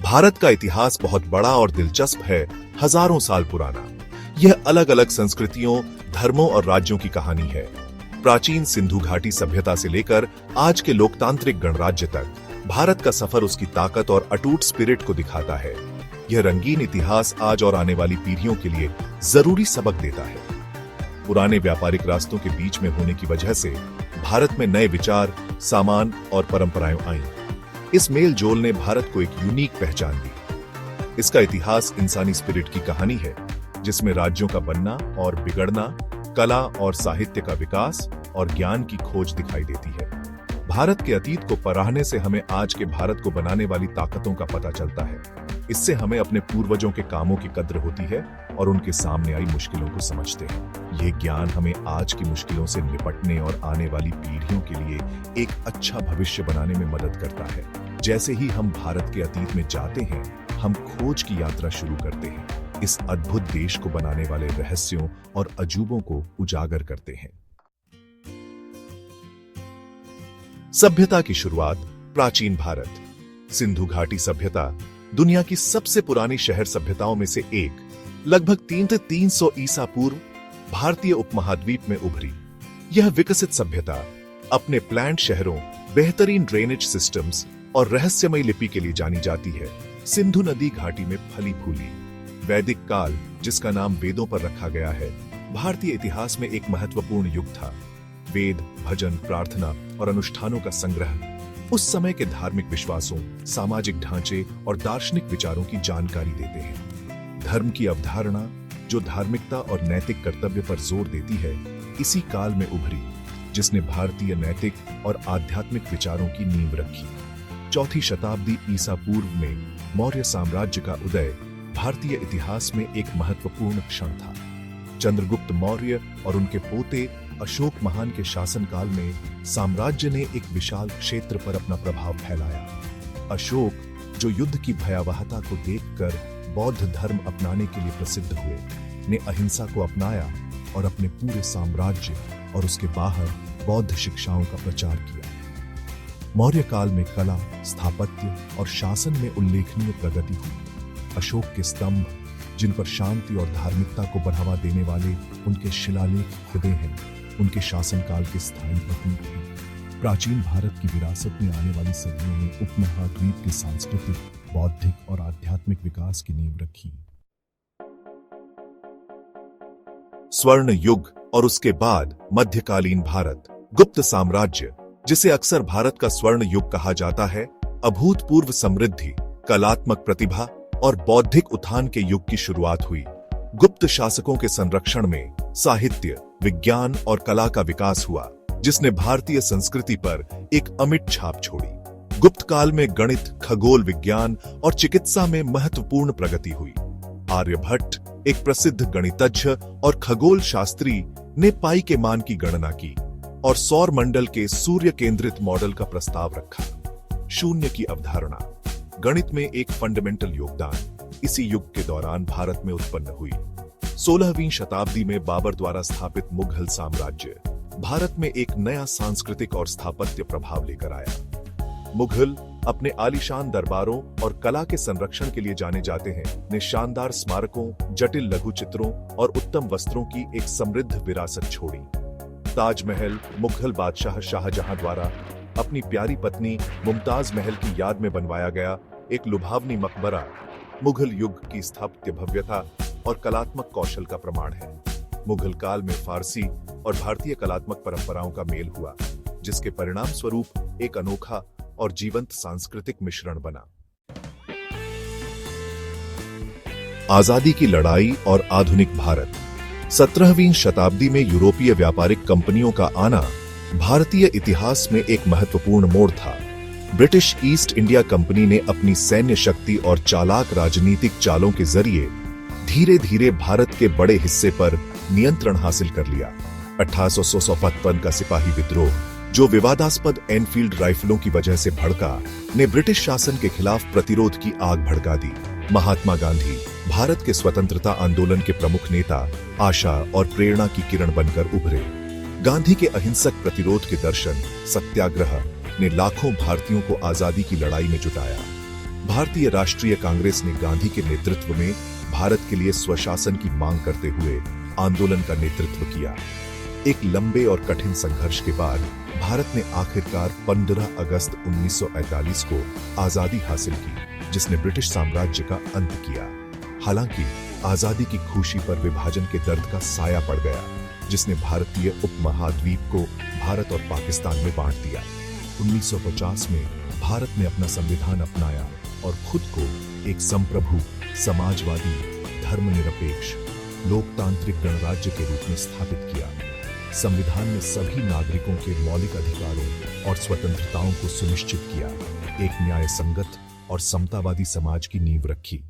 भारत का इतिहास बहुत बड़ा और दिलचस्प है, हजारों साल पुराना। यह अलग अलग संस्कृतियों, धर्मों और राज्यों की कहानी है। प्राचीन सिंधु घाटी सभ्यता से लेकर आज के लोकतांत्रिक गणराज्य तक भारत का सफर उसकी ताकत और अटूट स्पिरिट को दिखाता है। यह रंगीन इतिहास आज और आने वाली पीढ़ियों के लिए जरूरी सबक देता है। पुराने व्यापारिक रास्तों के बीच में होने की वजह से भारत में नए विचार, सामान और परंपराएं आईं। इस मेल जोल ने भारत को एक यूनिक पहचान दी। इसका इतिहास इंसानी स्पिरिट की कहानी है, जिसमें राज्यों का बनना और बिगड़ना, कला और साहित्य का विकास और ज्ञान की खोज दिखाई देती है। भारत के अतीत को पराहने से हमें आज के भारत को बनाने वाली ताकतों का पता चलता है। इससे हमें अपने पूर्वजों के कामों की कद्र होती है और उनके सामने आई मुश्किलों को समझते हैं। ये ज्ञान हमें आज की मुश्किलों से निपटने और आने वाली पीढ़ियों के लिए एक अच्छा भविष्य बनाने में मदद करता है। जैसे ही हम भारत के अतीत में जाते हैं, हम खोज की यात्रा शुरू करते हैं। इस अद्भुत देश को बनाने वाले रहस्यों और अजूबों को उजागर करते हैं। सभ्यता की शुरुआत प्राचीन भारत। सिंधु घाटी सभ्यता दुनिया की सबसे पुरानी शहर सभ्यताओं में से एक, लगभग 300 ईसा पूर्व भारतीय उपमहाद्वीप में उभरी। यह विकसित सभ्यता अपने प्लान्ड शहरों, बेहतरीन ड्रेनेज सिस्टम्स और रहस्यमयी लिपि के लिए जानी जाती है। सिंधु नदी घाटी में फली फूली वैदिक काल, जिसका नाम वेदों पर रखा गया है, भारतीय इतिहास में एक महत्वपूर्ण युग था। वेद, भजन, प्रार्थना और अनुष्ठानों का संग्रह उस समय के धार्मिक विश्वासों, सामाजिक ढांचे और दार्शनिक विचारों की जानकारी देते हैं। धर्म की अवधारणा, जो धार्मिकता और नैतिक कर्तव्य पर जोर देती है, इसी काल में उभरी, जिसने भारतीय नैतिक और आध्यात्मिक विचारों की नींव रखी। 4वीं शताब्दी ईसा पूर्व में मौर्य साम्राज्य का उदय भारतीय इतिहास में एक महत्वपूर्ण क्षण था। चंद्रगुप्त मौर्य और उनके पोते अशोक महान के शासनकाल में साम्राज्य ने एक विशाल क्षेत्र पर अपना प्रभाव फैलाया। अशोक, जो युद्ध की भयावहता को देखकर बौद्ध धर्म अपनाने के लिए प्रसिद्ध हुए, ने अहिंसा को अपनाया और अपने पूरे साम्राज्य और उसके बाहर बौद्ध शिक्षाओं का प्रचार किया। मौर्य काल में कला, स्थापत्य और शासन में उल्लेखनीय प्रगति हुई। अशोक के स्तंभ, जिन पर शांति और धार्मिकता को बढ़ावा देने वाले उनके शिलालेख खुदे हैं, उनके शासनकाल के स्थायी प्रतीक हैं। प्राचीन भारत की विरासत में आने वाली सदियों में उपमहाद्वीप के सांस्कृतिक, बौद्धिक और आध्यात्मिक विकास की नींव रखी। स्वर्ण युग और उसके बाद मध्यकालीन भारत। गुप्त साम्राज्य, जिसे अक्सर भारत का स्वर्ण युग कहा जाता है, अभूतपूर्व समृद्धि, कलात्मक प्रतिभा और बौद्धिक उत्थान के युग की शुरुआत हुई। गुप्त शासकों के संरक्षण में साहित्य, विज्ञान और कला का विकास हुआ, जिसने भारतीय संस्कृति पर एक अमिट छाप छोड़ी। गुप्त काल में गणित, खगोल विज्ञान और चिकित्सा में महत्वपूर्ण प्रगति हुई। आर्यभट्ट, एक प्रसिद्ध गणितज्ञ और खगोल शास्त्री, ने पाई के मान की गणना की और सौर मंडल के सूर्य केंद्रित मॉडल का प्रस्ताव रखा। शून्य की अवधारणा, गणित में एक फंडामेंटल योगदान, इसी युग के दौरान भारत में उत्पन्न हुई। 16वीं शताब्दी में बाबर द्वारा स्थापित मुगल साम्राज्य भारत में एक नया सांस्कृतिक और स्थापत्य प्रभाव लेकर आया। मुगल अपने आलीशान दरबारों और कला के संरक्षण के लिए जाने जाते हैं, ने शानदार स्मारकों, जटिल लघु चित्रों और उत्तम वस्त्रों की एक समृद्ध विरासत छोड़ी। ताजमहल मुगल बादशाह शाहजहां द्वारा अपनी प्यारी पत्नी मुमताज महल की याद में बनवाया गया एक लुभावनी मकबरा मुगल युग की स्थापत्य भव्यता और कलात्मक कौशल का प्रमाण है। मुगल काल में फारसी और भारतीय कलात्मक परंपराओं का मेल हुआ, जिसके परिणाम स्वरूप एक अनोखा और जीवंत सांस्कृतिक मिश्रण बना। आजादी की लड़ाई और आधुनिक भारत। 17वीं शताब्दी में यूरोपीय व्यापारिक कंपनियों का आना भारतीय इतिहास में एक महत्वपूर्ण मोड़ था। ब्रिटिश ईस्ट इंडिया कंपनी ने अपनी सैन्य शक्ति और चालाक राजनीतिक चालों के जरिए धीरे धीरे भारत के बड़े हिस्से पर नियंत्रण हासिल कर लिया। 1855 का सिपाही विद्रोह, जो विवादास्पद एनफील्ड राइफलों की वजह से भड़का, ने ब्रिटिश शासन के खिलाफ प्रतिरोध की आग भड़का दी। महात्मा गांधी भारत के स्वतंत्रता आंदोलन के प्रमुख नेता, आशा और प्रेरणा की किरण बनकर उभरे। गांधी के अहिंसक प्रतिरोध के दर्शन, सत्याग्रह, ने लाखों भारतीयों को आजादी की लड़ाई में जुटाया। भारतीय राष्ट्रीय कांग्रेस ने गांधी के नेतृत्व में भारत के लिए स्वशासन की मांग करते हुए आंदोलन का नेतृत्व किया। एक लंबे और कठिन संघर्ष के बाद भारत ने आखिरकार 15 अगस्त 1948 को आजादी हासिल की, जिसने ब्रिटिश साम्राज्य का अंत किया। हालांकि आजादी की खुशी पर विभाजन के दर्द का साया पड़ गया, जिसने भारतीय उपमहाद्वीप को भारत और पाकिस्तान में बांट दिया। 1950 में भारत ने अपना संविधान अपनाया और खुद को एक संप्रभु, समाजवादी, धर्मनिरपेक्ष, लोकतांत्रिक गणराज्य के रूप में स्थापित किया। संविधान ने सभी नागरिकों के मौलिक अधिकारों और स्वतंत्रताओं को सुनिश्चित किया, एक न्याय संगत और समतावादी समाज की नींव रखी।